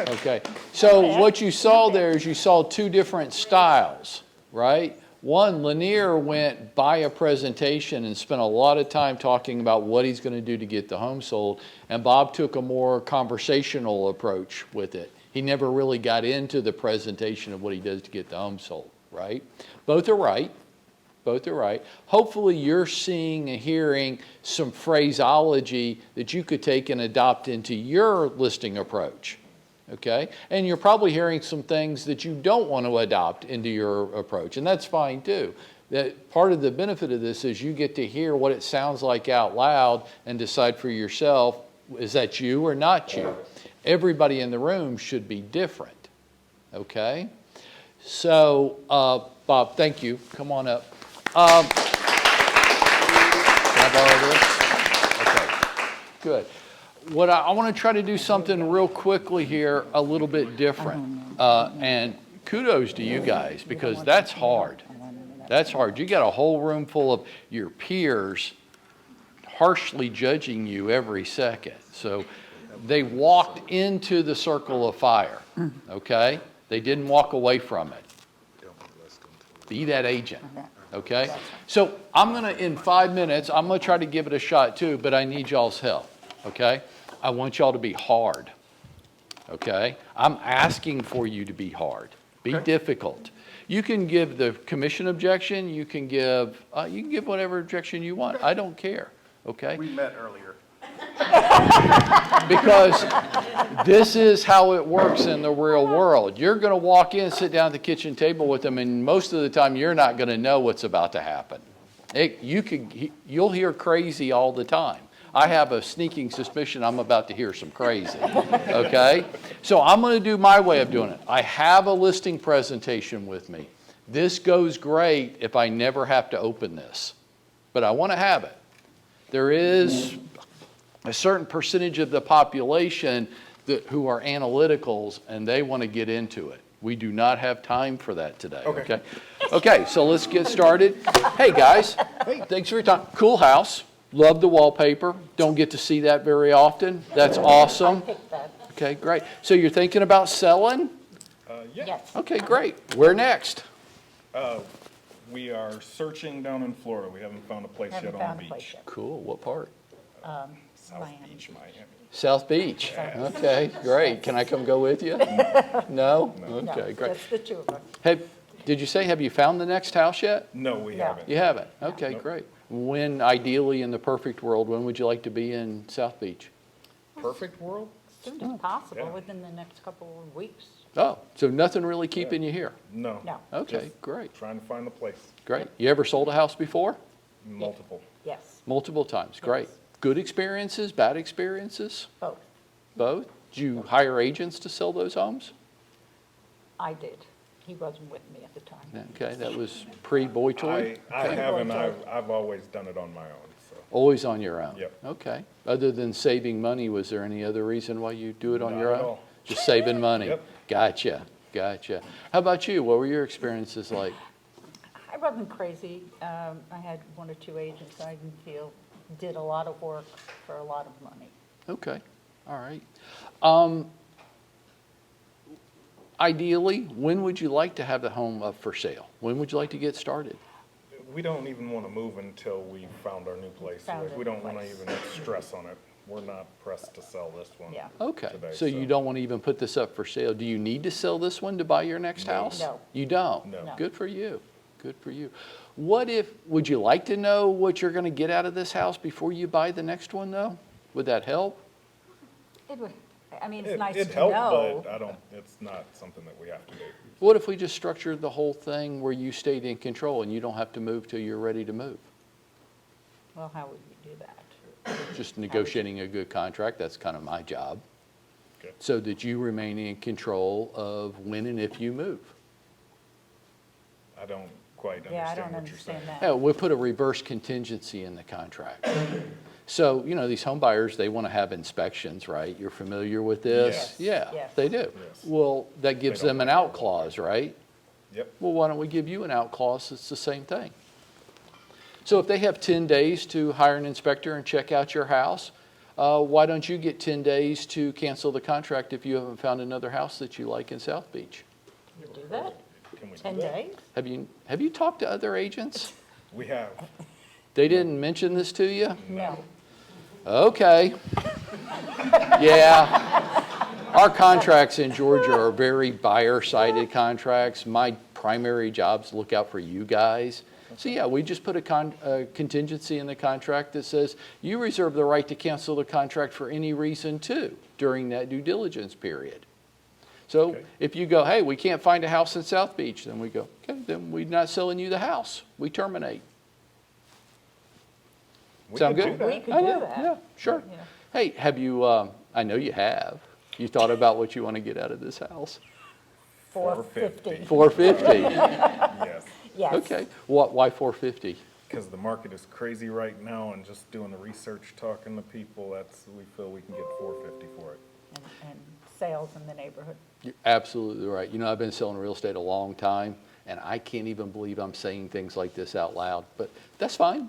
Okay, so what you saw there is you saw two different styles, right? One, Lanier went by a presentation and spent a lot of time talking about what he's going to do to get the home sold, and Bob took a more conversational approach with it. He never really got into the presentation of what he does to get the home sold, right? Both are right. Both are right. Hopefully you're seeing and hearing some phraseology that you could take and adopt into your listing approach, okay? And you're probably hearing some things that you don't want to adopt into your approach, and that's fine too. That part of the benefit of this is you get to hear what it sounds like out loud and decide for yourself, is that you or not you? Everybody in the room should be different, okay? So, Bob, thank you. Come on up. Can I borrow this? Okay, good. What I want to try to do something real quickly here, a little bit different. And kudos to you guys, because that's hard. That's hard. You got a whole room full of your peers harshly judging you every second. So they walked into the circle of fire, okay? They didn't walk away from it. Be that agent. Okay? So I'm going to, in 5 minutes, I'm going to try to give it a shot too, but I need y'all's help. Okay? I want y'all to be hard. Okay? I'm asking for you to be hard. Be difficult. You can give the commission objection, you can give whatever objection you want. I don't care. Okay? We met earlier. Because this is how it works in the real world. You're going to walk in, sit down at the kitchen table with them, and most of the time you're not going to know what's about to happen. You'll hear crazy all the time. I have a sneaking suspicion I'm about to hear some crazy, okay? So I'm going to do my way of doing it. I have a listing presentation with me. This goes great if I never have to open this, but I want to have it. There is a certain percentage of the population who are analyticals, and they want to get into it. We do not have time for that today, okay? Okay, so let's get started. Hey, guys. Thanks for your time. Cool house. Love the wallpaper. Don't get to see that very often. That's awesome. Pick that. Okay, great. So you're thinking about selling? Yeah. Yes. Okay, great. Where next? We are searching down in Florida. We haven't found a place Haven't yet on found the a place beach. yet. Cool. What part? South Miami. Beach, Miami. South Beach. Okay, great. Can I come go with you? No? No, Okay, great. just the two of us. Did you say, have you found the next house yet? No, we No. haven't. You haven't? Okay, Nope. great. When, ideally, in the perfect world, when would you like to be in South Beach? Perfect world? As soon as possible, Yeah. within the next couple of weeks. Oh, so nothing really keeping you here? No. No. Okay, Just great, Trying to find a place. great. You ever sold a house before? Multiple. Yes, Multiple times, great. Yes. Good experiences, bad experiences? both. Both? Did you hire agents to sell those homes? I did. He wasn't with me at the time. Okay, that was pre-Boy Toy? I haven't. I've always done it on my own, so. Always on your own? Yep. Okay. Other than saving money, was there any other reason why you do it on Not your at own? all. Just saving money? Yep. Gotcha, gotcha. How about you? What were your experiences like? I wasn't crazy. I had one or two agents I didn't feel did a lot of work for a lot of money. Okay, all right. Ideally, when would you like to have the home up for sale? When would you like to get started? We don't even want to move until we found our new place. Found Like, a we don't want to place. even stress on it. we're not pressed to sell this one. Yeah. Okay, today, so you don't want to even put this up for sale. Do you need to sell this one to buy your next house? No. You don't? No. No. Good for you. Good for you. Would you like to know what you're going to get out of this house before you buy the next one, though? Would that help? It would, I mean, it's It- nice It'd to help, know. but it's not something that we have to do. What if we just structured the whole thing where you stayed in control and you don't have to move till you're ready to move? Well, how would you do that? Just negotiating a good contract, that's kind of my job. Okay. So that you remain in control of when and if you move. I don't quite Yeah, I understand don't what you're understand saying. that. Yeah, we'll put a reverse contingency in the contract. So, these home buyers, they want to have inspections, right? You're familiar with this? Yes. Yeah, Yes. they do. Yes. Well, that gives don't them an like out clause, right? Yep. Well, why don't we give you an out clause that's the same thing? So if they have 10 days to hire an inspector and check out your house, why don't you get 10 days to cancel the contract if you haven't found another house that you like in South Beach? You do that? Can we do 10 that? days? Have you talked to other agents? We have. They didn't mention this to you? No. Okay. Yeah. Our contracts in Georgia are very buyer-sided contracts. My primary job is to look out for you guys. So yeah, we just put a contingency in the contract that says you reserve the right to cancel the contract for any reason too during that due diligence period. So Okay. if you go, hey, we can't find a house in South Beach, then we go, okay, then we're not selling you the house. We terminate. We Sound could good? do We that. could I do know, that. yeah, sure. Yeah. Hey, have you, I know you have, you thought about what you want to get out of this house? 450. 450? Yes, Yes. Okay, why 450? because the market is crazy right now, and just doing the research, talking to people, we feel we can get 450 for it. And sales in the neighborhood. You're absolutely right. I've been selling real estate a long time, and I can't even believe I'm saying things like this out loud, but that's fine.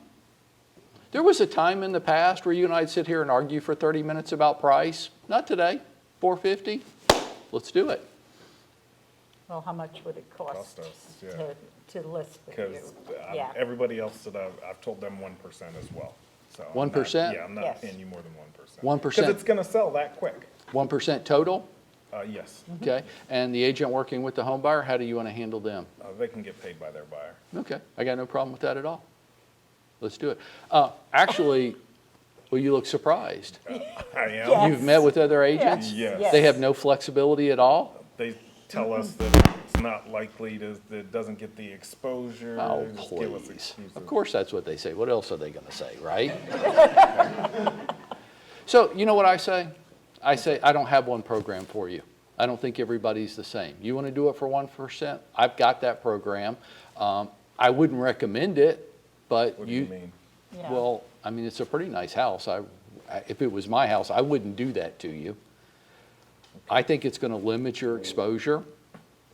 There was a time in the past where you and I'd sit here and argue for 30 minutes about price. Not today. 450? Let's do it. Well, how much would it cost Cost us, yeah. to list with you? Because Yeah. everybody else that I've told them 1% as well. So I'm not- 1%? Yeah, I'm Yes. not paying you more than 1%. 1%? Because it's going to sell that quick. 1% total? Yes, Okay. And the agent working with the home buyer, how do you want to handle them? they can get paid by their buyer. Okay, I got no problem with that at all. Let's do it. Actually, well, you look surprised. I am. Yes. You've met with other agents? Yes. They have no flexibility at all? They tell us that it's not likely that it doesn't get the exposure. Oh, just give us please. excuses. Of course, that's what they say. What else are they going to say, right? So, you know what I say? I say, I don't have one program for you. I don't think everybody's the same. You want to do it for 1%? I've got that program. I wouldn't recommend it, but What do you mean? Yeah. well, I mean, it's a pretty nice house. If it was my house, I wouldn't do that to you. I think it's going to limit your exposure,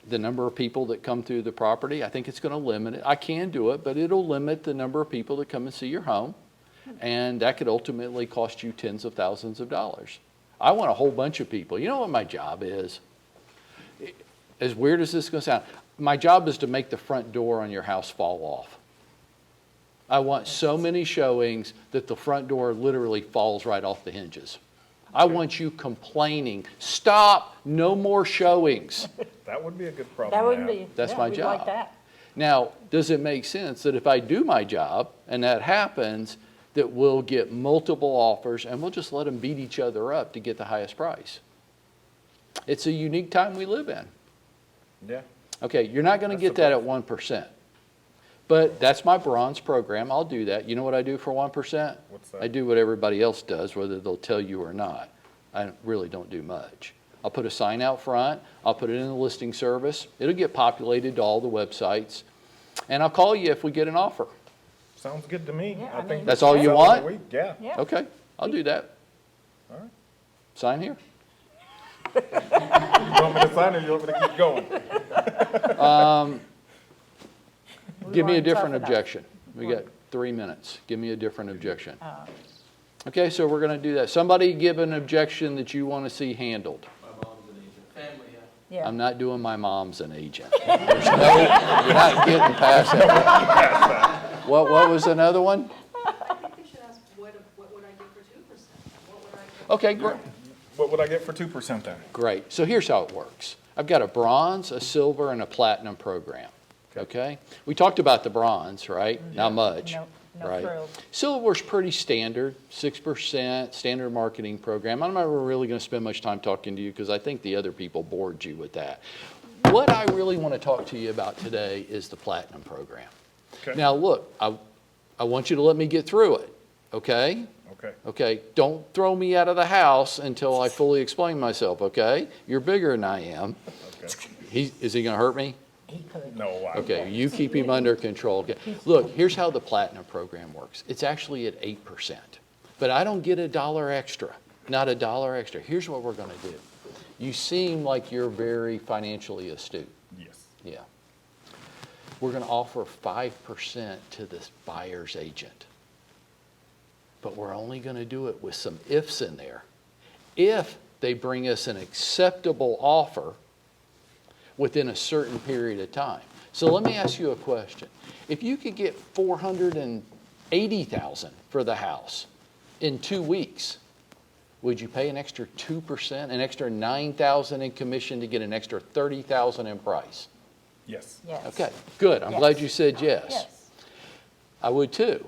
the number of people that come through the property. I think it's going to limit it. I can do it, but it'll limit the number of people that come and see your home, and that could ultimately cost you tens of thousands of dollars. I want a whole bunch of people. You know what my job is? As weird as this is going to sound, my job is to make the front door on your house fall off. I want so many showings that the front door literally falls right off the hinges. I want you complaining, stop, no more showings. That would be a good problem That to wouldn't have. be, That's yeah, my we'd job. like that. Now, does it make sense that if I do my job and that happens, that we'll get multiple offers and we'll just let them beat each other up to get the highest price? It's a unique time we live in. Yeah. Okay, you're not going to get that at 1%. But that's my bronze program. I'll do that. You know what I do for 1%? What's that? I do what everybody else does, whether they'll tell you or not. I really don't do much. I'll put a sign out front. I'll put it in the listing service. It'll get populated to all the websites. And I'll call you if we get an offer. Sounds good to me. Yeah, I I think mean- That's all you sell in a want? week. Yeah. Yeah. Okay, I'll do that. All right. Sign here. You want me to sign or you want me to keep going? We Give me a weren't tough different enough. objection. We got 3 minutes. Give me a different objection. Okay, so we're going to do that. Somebody give an objection that you want to see handled. My mom's an agent. Family, Yeah. I'm not doing my mom's an agent. There's no, you're not getting past that. What was another one? I think you should ask, what would I get for 2%? What would Okay, great. What would I get for 2% then? Great. So here's how it works. I've got a bronze, a silver, and a platinum program. Okay? We talked about the bronze, right? Not much. No right? frills. Silver's pretty standard, 6%, standard marketing program. I'm not really going to spend much time talking to you because I think the other people bored you with that. What I really want to talk to you about today is the platinum program. Okay. Now, look, I want you to let me get through it, okay? Okay. Okay, don't throw me out of the house until I fully explain myself, okay? You're bigger than I am. Okay. Is he going to hurt me? He could. No, I Okay, you keep him under control. Okay. Look, here's how the platinum program works. It's actually at 8%, but I don't get $1 extra, not $1 extra. Here's what we're going to do. You seem like you're very financially astute. Yes. Yeah. We're going to offer 5% to this buyer's agent, but we're only going to do it with some ifs in there. If they bring us an acceptable offer within a certain period of time. So let me ask you a question. If you could get $480,000 for the house in 2 weeks, would you pay an extra 2%, an extra $9,000 in commission to get an extra $30,000 in price? Yes. Yes. Okay, good. I'm glad Yes. you said yes. Yes. I would too.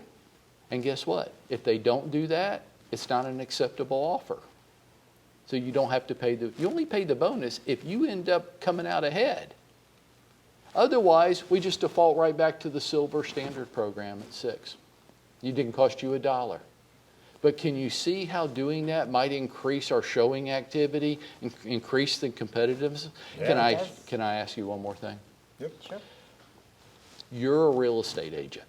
And guess what? If they don't do that, it's not an acceptable offer. So you don't have to pay you only pay the bonus if you end up coming out ahead. Otherwise, we just default right back to the silver standard program at 6. It didn't cost you $1. But can you see how doing that might increase our showing activity, increase the competitiveness? Yeah, it does. Can I ask you one more thing? Yep. Sure. You're a real estate agent,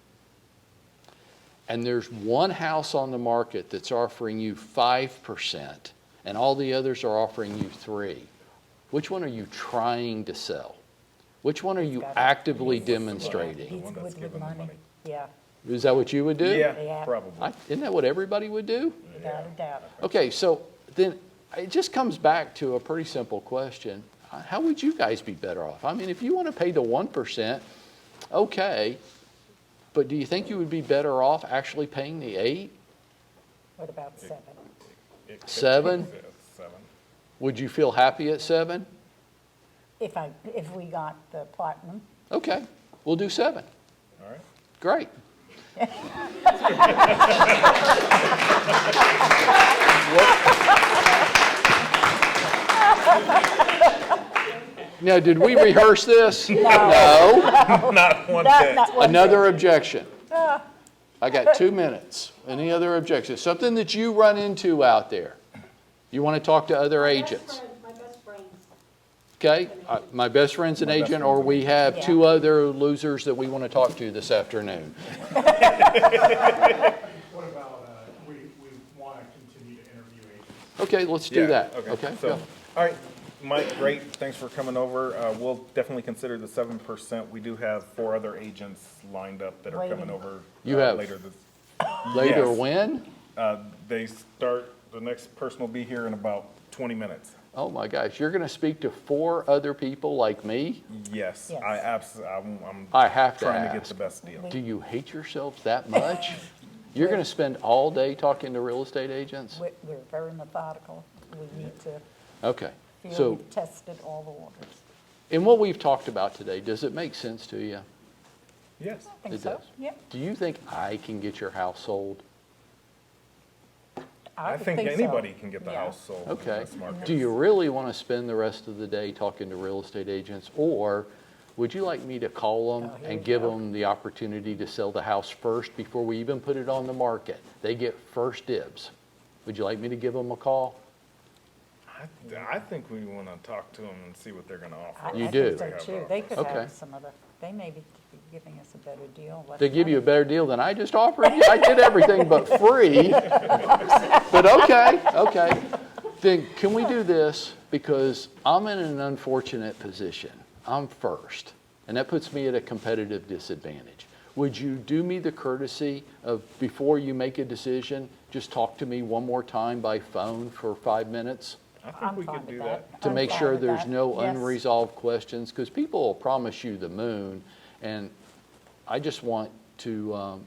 and there's one house on the market that's offering you 5%, and all the others are offering you 3%. Which one are you trying to sell? Which one are you Got it. one He's demonstrating? one that's good giving with the money. money. Yeah, Is that what you would do? Yeah, Yeah. probably. Isn't that what everybody would do? without a doubt. Okay, so then it just comes back to a pretty simple question. How would you guys be better off? I mean, if you want to pay the 1%, okay, but do you think you would be better off actually paying the 8%? What about 7? It could 7? be 7. Would you feel happy at 7? If we got the platinum, Okay, we'll do 7. All right. Great. Now, did we rehearse this? No. Not one Not- bit. not one Another objection. I got 2 minutes. Any other objections? Something that you run into out there. You want to talk to other agents. My best friends. Okay? My best friend's an My best agent, or friend's an we have Yeah. 2 other losers that we want to talk to this afternoon. What about, we want to continue to interview agents? Okay, let's do Yeah, that. Okay, go. so, all right, Mike, great, thanks for coming over. We'll definitely consider the 7%. We do have 4 other agents lined up that are coming Waiting. over You have later this. Later Yes. when? They start, the next person will be here in about 20 minutes. Oh my gosh, you're going to speak to 4 other people like me? Yes, Yes. I absolutely, I'm I have to trying to get ask. the best deal. Do you hate yourselves that much? You're going to spend all day talking to real estate agents? we're very methodical. We need to Okay. feel So, we've tested all the waters. in what we've talked about today, does it make sense to you? Yes. I think It so. does. Yep. Do you think I can get your house sold? I would think so. anybody can get the Yeah. house sold in Okay. this market. Do you really want to spend the rest of the day talking to real estate agents? Or would you like me to call them Oh, here and we give go. them the opportunity to sell the house first before we even put it on the market? They get first dibs. Would you like me to give them a call? I think we want to talk to them and see what they're going to offer. I You think do? so too. They could Okay. have some other, they may be giving us a better deal. less They give you a money. better deal than I just offered you? I did everything but free. But okay. Then can we do this? Because I'm in an unfortunate position. I'm first, and that puts me at a competitive disadvantage. Would you do me the courtesy of, before you make a decision, just talk to me one more time by phone for 5 minutes? I think I'm we fine could with do that. that. To I'm make fine sure with there's that. no Yes. unresolved questions, because people will promise you the moon, and I just want to, a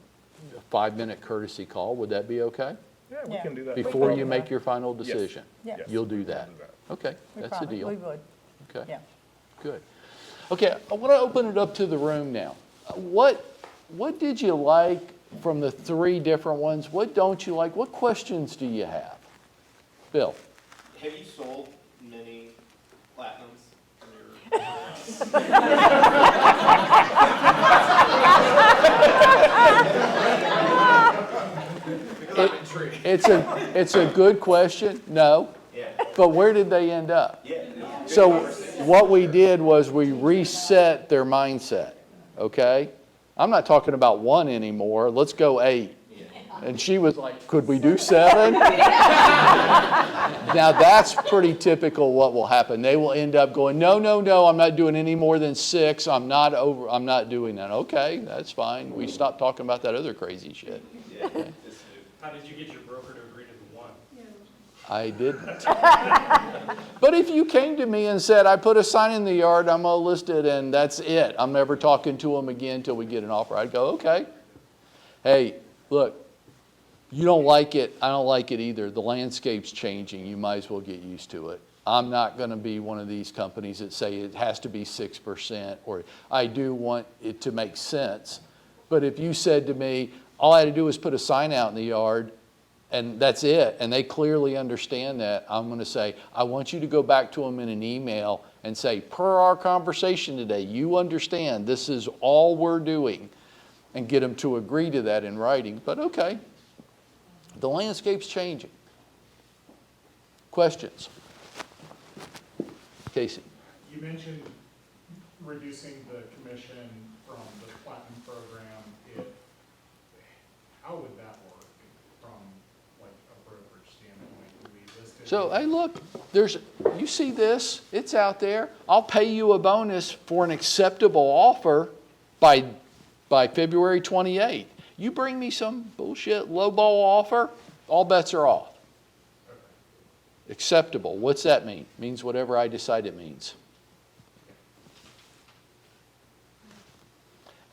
5-minute courtesy call. Would that be okay? Yeah, we Yeah. can do that. before you make your final decision? Yeah. Yes, You'll do we'll that? Okay, We that's a probably- deal. We would, Okay. yeah. Good. Okay, I want to open it up to the room now. What did you like from the three different ones? What don't you like? What questions do you have? Bill? Have you sold many platinums because I'm intrigued. It's a good question. No. Yeah. But where did they end up? Yeah. So what we did was we reset their mindset, okay? I'm not talking about one anymore. Let's go 8. And she was like, could we do 7? Now that's pretty typical what will happen. They will end up going, no, no, no, I'm not doing any more than 6. I'm not doing that. Okay, that's fine. We stopped talking about that other crazy shit. Okay. How did you get your broker to agree to the 1? I didn't. But if you came to me and said, I put a sign in the yard, I'm all listed, and that's it. I'm never talking to them again until we get an offer. I'd go, okay. Hey, look, you don't like it. I don't like it either. The landscape's changing. You might as well get used to it. I'm not going to be one of these companies that say it has to be 6%, or I do want it to make sense. But if you said to me, all I had to do was put a sign out in the yard, and that's it, and they clearly understand that, I'm going to say, I want you to go back to them in an email and say, per our conversation today, you understand this is all we're doing, and get them to agree to that in writing. But okay, the landscape's changing. Questions? Casey? You mentioned reducing the commission from the platinum program. How would that work from like a brokerage standpoint? Would we list it? So, hey, look, you see this, it's out there. I'll pay you a bonus for an acceptable offer by February 28th. You bring me some bullshit lowball offer, all bets are off. Acceptable, what's that mean? Means whatever I decide it means.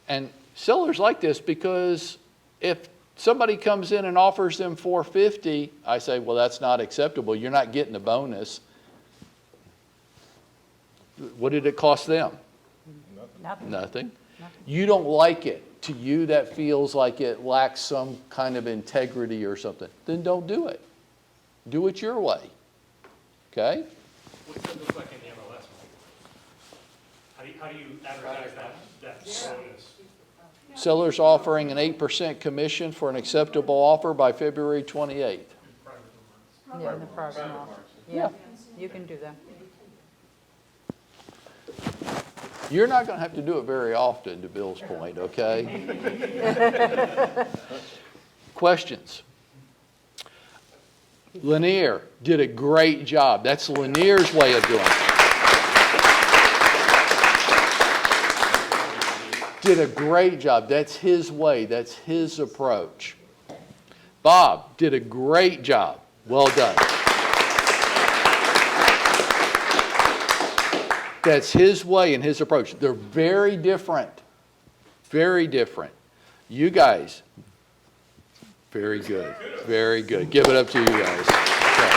And sellers like this because if somebody comes in and offers them $450, I say, well, that's not acceptable. You're not getting a bonus. What did it cost them? Nothing. Nothing. You don't like it. To you, that feels like it lacks some kind of integrity or something. Then don't do it. Do it your way. Okay? What's that look like in the MLS? How do you advertise that bonus? Sellers offering an 8% commission for an acceptable offer by February 28th. Yeah, in the private market. Yeah, you can do that. You're not going to have to do it very often, to Bill's point, okay? Questions? Lanier did a great job. That's Lanier's way of doing it. Did a great job. That's his way. That's his approach. Bob did a great job. Well done. That's his way and his approach. They're very different. Very different. You guys, very good. Very good. Give it up to you guys. Okay.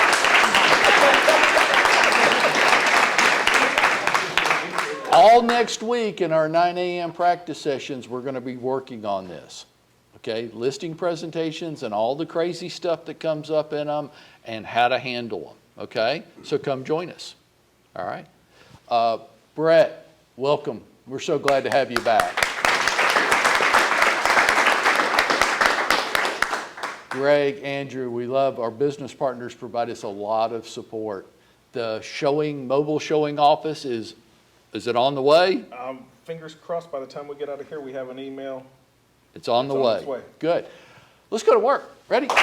All next week in our 9 a.m. practice sessions, we're going to be working on this. Okay, listing presentations and all the crazy stuff that comes up in them and how to handle them. Okay, so come join us. All right. Brett, welcome. We're so glad to have you back. Greg, Andrew, we love our business partners provide us a lot of support. The mobile showing office is it on the way? Fingers crossed, by the time we get out of here, we have an email. It's on the It's on way. its way. Good. Let's go to work. Ready? Go.